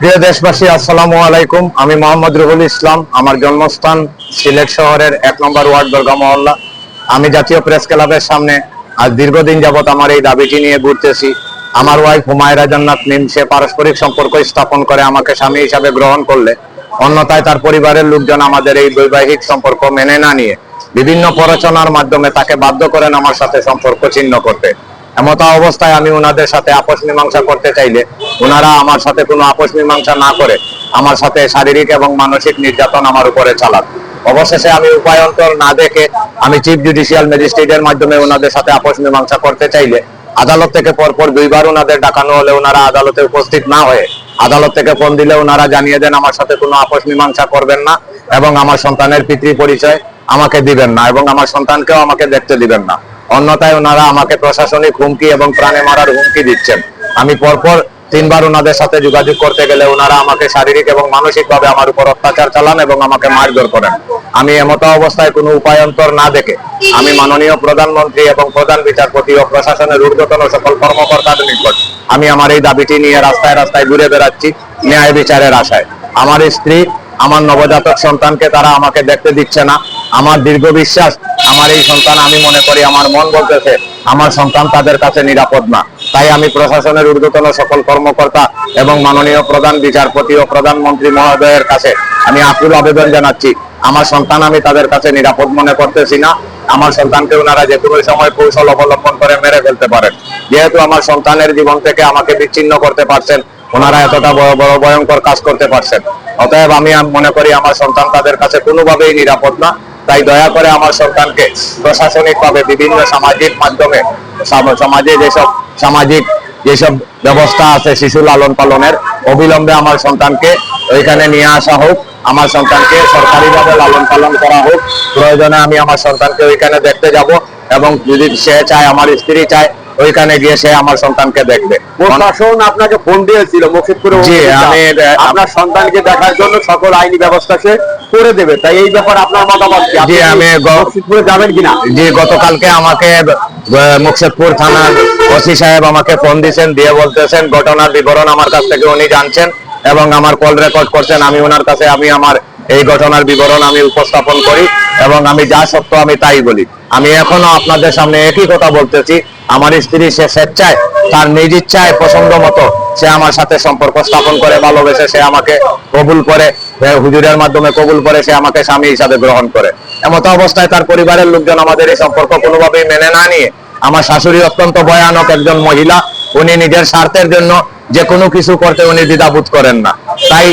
প্রিয় দেশবাসী, আসসালামু আলাইকুম। আমি মোহাম্মদ রুহুল ইসলাম। আমার জন্মস্থান সিলেট শহরের 1 নম্বর ওয়ার্ড দরগা মহল্লা। আমি জাতীয় প্রেস ক্লাবের সামনে আজ দীর্ঘদিন যাবত আমার এই দাবিটি নিয়ে ঘুরতেছি। আমার ওয়াইফ হুমায়রা জান্নাত মিম, সে পারস্পরিক সম্পর্ক স্থাপন করে আমাকে স্বামী হিসাবে গ্রহণ করলে, অন্যথায় তার পরিবারের লোকজন আমাদের এই বৈবাহিক সম্পর্ক মেনে না নিয়ে বিভিন্ন প্ররোচনার মাধ্যমে তাকে বাধ্য করেন আমার সাথে সম্পর্ক ছিন্ন করতে। এমতা অবস্থায় আমি ওনাদের সাথে আপোষ মীমাংসা করতে চাইলে ওনারা আমার সাথে কোনো আপোষ মীমাংসা না করে আমার সাথে শারীরিক এবং মানসিক নির্যাতন আমার উপরে চালান। অবশেষে আমি উপায়ন্তর না দেখে আমি চিফ জুডিশিয়াল ম্যাজিস্ট্রেটের মাধ্যমে ওনাদের সাথে আপোষ মীমাংসা করতে চাইলে আদালত থেকে পরপর 2বার ওনাদের ডাকানো হলে ওনারা আদালতে উপস্থিত না হয়ে আদালত থেকে ফোন দিলে ওনারা জানিয়ে দেন আমার সাথে কোনো আপোষ মীমাংসা করবেন না এবং আমার সন্তানের পিতৃ পরিচয় আমাকে দিবেন না এবং আমার সন্তানকেও আমাকে দেখতে দিবেন না। অন্যথায় ওনারা আমাকে প্রশাসনিক হুমকি এবং প্রাণে মারার হুমকি দিচ্ছেন। আমি পরপর 3বার ওনাদের সাথে যোগাযোগ করতে গেলে ওনারা আমাকে শারীরিক এবং মানসিকভাবে আমার উপর অত্যাচার চালান এবং আমাকে মারধর করেন। আমি এমতো অবস্থায় কোনো উপায়ন্তর না দেখে আমি মাননীয় প্রধানমন্ত্রী এবং প্রধান বিচারপতি ও প্রশাসনের ঊর্ধ্বতন সকল কর্মকর্তাদের নিকট আমি আমার এই দাবিটি নিয়ে রাস্তায় রাস্তায় ঘুরে বেড়াচ্ছি ন্যায় বিচারের আশায়। আমার স্ত্রী, আমার নবজাতক সন্তানকে তারা আমাকে দেখতে দিচ্ছে না। আমার দীর্ঘ বিশ্বাস, আমার এই সন্তান, আমি মনে করি, আমার মন বলতেছে আমার সন্তান তাদের কাছে নিরাপদ না। তাই আমি প্রশাসনের ঊর্ধ্বতন সকল কর্মকর্তা এবং মাননীয় প্রধান বিচারপতি ও প্রধানমন্ত্রী মহোদয়ের কাছে আমি আকুল আবেদন জানাচ্ছি, আমার সন্তান আমি তাদের কাছে নিরাপদ মনে করতেছি না। আমার সন্তানকে ওনারা যে কোনো সময় কৌশল অবলম্বন করে মেরে ফেলতে পারেন। যেহেতু আমার সন্তানের জীবন থেকে আমাকে বিচ্ছিন্ন করতে পারছেন, ওনারা এতটা বড় বড় ভয়ঙ্কর কাজ করতে পারছেন। অতএব আমি মনে করি আমার সন্তান তাদের কাছে কোনোভাবেই নিরাপদ না। তাই দয়া করে আমার সন্তানকে প্রশাসনিকভাবে বিভিন্ন সামাজিক মাধ্যমে সমাজে যেসব ব্যবস্থা আছে শিশু লালন পালনের, অবিলম্বে আমার সন্তানকে ওইখানে নিয়ে আসা হোক। আমার সন্তানকে সরকারিভাবে লালন পালন করা হোক। প্রয়োজনে আমি আমার সন্তানকে ওইখানে দেখতে যাব এবং যদি সে চায়, আমার স্ত্রী চায়, ওইখানে গিয়ে সে আমার সন্তানকে দেখবে। প্রশাসন আপনাকে ফোন দিয়েছিল মুর্শিদপুরে, জি, আমি আপনার সন্তানকে দেখার জন্য সকল আইনি ব্যবস্থা সে করে দেবে। তাই এই ব্যাপারে আপনার মতামত কি? জি, আমি মুর্শিদপুরে যাবেন কিনা? জি, গতকালকে আমাকে মুর্শিদপুর থানার ওসি সাহেব আমাকে ফোন দিয়েছেন, দিয়ে বলতেছেন ঘটনার বিবরণ আমার কাছ থেকে উনি জানছেন এবং আমার কল রেকর্ড করছেন। আমি ওনার কাছে আমার এই ঘটনার বিবরণ আমি উপস্থাপন করি এবং আমি যা সত্য আমি তাই বলি। আমি এখনো আপনাদের সামনে একই কথা বলতেছি, আমার স্ত্রী সে স্বেচ্ছায়, তার নিজ ইচ্ছায়, পছন্দ মতো সে আমার সাথে সম্পর্ক স্থাপন করে, ভালোবেসে সে আমাকে কবুল করে, হুজুরের মাধ্যমে কবুল করে সে আমাকে স্বামী হিসাবে গ্রহণ করে। এমতো অবস্থায় তার পরিবারের লোকজন আমাদের এই সম্পর্ক কোনোভাবেই মেনে না নিয়ে, আমার শাশুড়ি অত্যন্ত ভয়ানক একজন মহিলা, উনি নিজের স্বার্থের জন্য যে কোনো কিছু করতে উনি দ্বিধাবোধ করেন না। তাই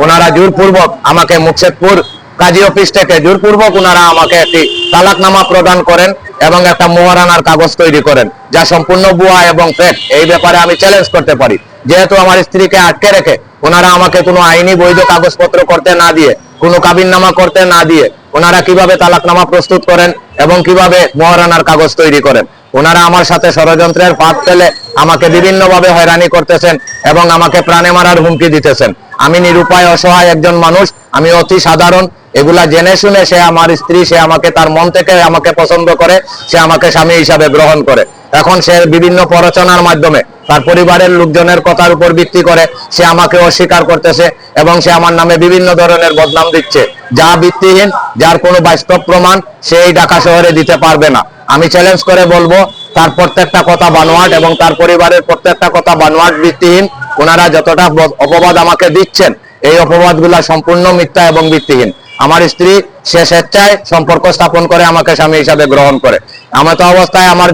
ওনারা জোরপূর্বক আমাকে মুর্শিদপুর কাজী অফিস থেকে জোরপূর্বক ওনারা আমাকে একটি তালাকনামা প্রদান করেন এবং একটা মোহরানার কাগজ তৈরি করেন, যা সম্পূর্ণ ভুয়া এবং ফেক। এই ব্যাপারে আমি চ্যালেঞ্জ করতে পারি। যেহেতু আমার স্ত্রীকে আটকে রেখে ওনারা আমাকে কোনো আইনি বৈধ কাগজপত্র করতে না দিয়ে, কোনো কাবিননামা করতে না দিয়ে ওনারা কিভাবে তালাকনামা প্রস্তুত করেন এবং কিভাবে মোহরানার কাগজ তৈরি করেন, ওনারা আমার সাথে ষড়যন্ত্রের ফাঁদ ফেলে আমাকে বিভিন্নভাবে হয়রানি করতেছেন এবং আমাকে প্রাণে মারার হুমকি দিতেছেন। আমি নিরুপায় অসহায় একজন মানুষ, আমি অতি সাধারণ। এগুলা জেনে শুনে সে আমার স্ত্রী, সে আমাকে তার মন থেকে আমাকে পছন্দ করে, সে আমাকে স্বামী হিসাবে গ্রহণ করে। এখন সে বিভিন্ন প্ররোচনার মাধ্যমে তার পরিবারের লোকজনের কথার উপর ভিত্তি করে সে আমাকে অস্বীকার করতেছে এবং সে আমার নামে বিভিন্ন ধরনের বদনাম দিচ্ছে, যা ভিত্তিহীন, যার কোনো বাস্তব প্রমাণ সে এই ঢাকা শহরে দিতে পারবে না। আমি চ্যালেঞ্জ করে বলবো, তার প্রত্যেকটা কথা বানোয়াট এবং তার পরিবারের প্রত্যেকটা কথা বানোয়াট, ভিত্তিহীন। ওনারা যতটা অপবাদ আমাকে দিচ্ছেন, এই অপবাদগুলা সম্পূর্ণ মিথ্যা এবং ভিত্তিহীন। আমার স্ত্রী সে স্বেচ্ছায় সম্পর্ক স্থাপন করে আমাকে স্বামী হিসাবে গ্রহণ করে। এমতো অবস্থায় আমার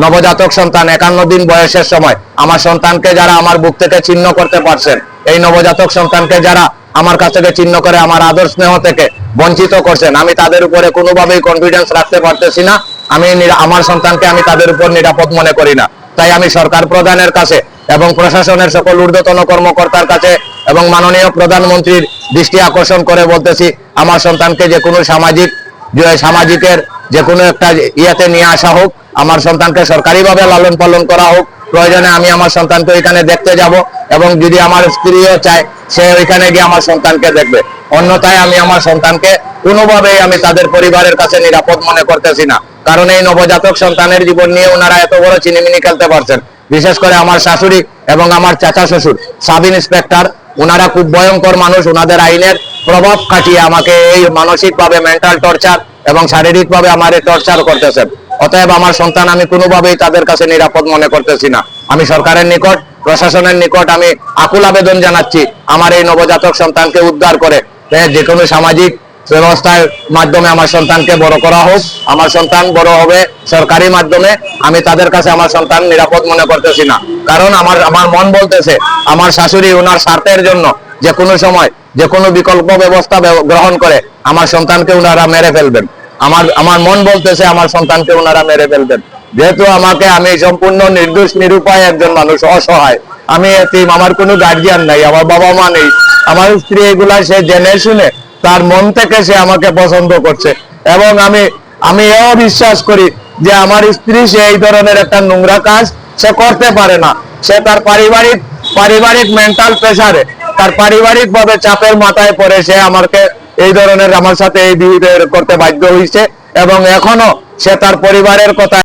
নবজাতক সন্তান 51 দিন বয়সের সময় আমার সন্তানকে যারা আমার বুক থেকে ছিন্ন করতে পারছেন, এই নবজাতক সন্তানকে যারা আমার কাছ থেকে ছিন্ন করে আমার আদর স্নেহ থেকে বঞ্চিত করছেন, আমি তাদের উপরে কোনোভাবেই কনফিডেন্স রাখতে পারতেছি না। আমার সন্তানকে আমি তাদের উপর নিরাপদ মনে করি না। তাই আমি সরকার প্রধানের কাছে এবং প্রশাসনের সকল ঊর্ধ্বতন কর্মকর্তার কাছে এবং মাননীয় প্রধানমন্ত্রীর দৃষ্টি আকর্ষণ করে বলতেছি, আমার সন্তানকে যে কোনো সামাজিকের যে কোনো একটা ইয়েতে নিয়ে আসা হোক, আমার সন্তানকে সরকারিভাবে লালন পালন করা হোক। প্রয়োজনে আমি আমার সন্তানকে ওইখানে দেখতে যাব এবং যদি আমার স্ত্রীও চায় সে ওইখানে গিয়ে আমার সন্তানকে দেখবে। অন্যথায় আমি আমার সন্তানকে কোনোভাবেই আমি তাদের পরিবারের কাছে নিরাপদ মনে করতেছি না। কারণ এই নবজাতক সন্তানের জীবন নিয়ে ওনারা এত বড় চিনিমিনি খেলতে পারছেন। বিশেষ করে আমার শাশুড়ি এবং আমার চাচা শ্বশুর সাব ইন্সপেক্টর, ওনারা খুব ভয়ঙ্কর মানুষ। ওনাদের আইনের প্রভাব খাটিয়ে আমাকে এই মানসিকভাবে মেন্টাল টর্চার এবং শারীরিকভাবে আমার টর্চার করতেছেন। অতএব আমার সন্তান আমি কোনোভাবেই তাদের কাছে নিরাপদ মনে করতেছি না। আমি সরকারের নিকট, প্রশাসনের নিকট আমি আকুল আবেদন জানাচ্ছি আমার এই নবজাতক সন্তানকে উদ্ধার করে যে কোনো সামাজিক ব্যবস্থার মাধ্যমে আমার সন্তানকে বড় করা হোক। আমার সন্তান বড় হবে সরকারি মাধ্যমে। আমি তাদের কাছে আমার সন্তান নিরাপদ মনে করতেছি না, কারণ আমার মন বলতেছে আমার শাশুড়ি ওনার স্বার্থের জন্য যে কোনো সময় যে কোনো বিকল্প ব্যবস্থা গ্রহণ করে আমার সন্তানকে ওনারা মেরে ফেলবেন। আমার মন বলতেছে আমার সন্তানকে ওনারা মেরে ফেলবেন। যেহেতু আমি সম্পূর্ণ নির্দোষ নিরুপায় একজন মানুষ, অসহায়, আমি এতিম, আমার কোনো গার্জিয়ান নাই, আমার বাবা মা নেই। আমার স্ত্রী এগুলা সে জেনে শুনে তার মন থেকে সে আমাকে পছন্দ করছে, এবং আমি এও বিশ্বাস করি যে আমার স্ত্রী সে এই ধরনের একটা নোংরা কাজ সে করতে পারে না। সে তার পারিবারিক মেন্টাল প্রেসারে, তার পারিবারিক ভাবে চাপের মাথায় পড়ে সে আমাকে এই ধরনের আমার সাথে এই বিহেভিয়ার করতে বাধ্য হয়েছে, এবং এখনো সে তার পরিবারের কথা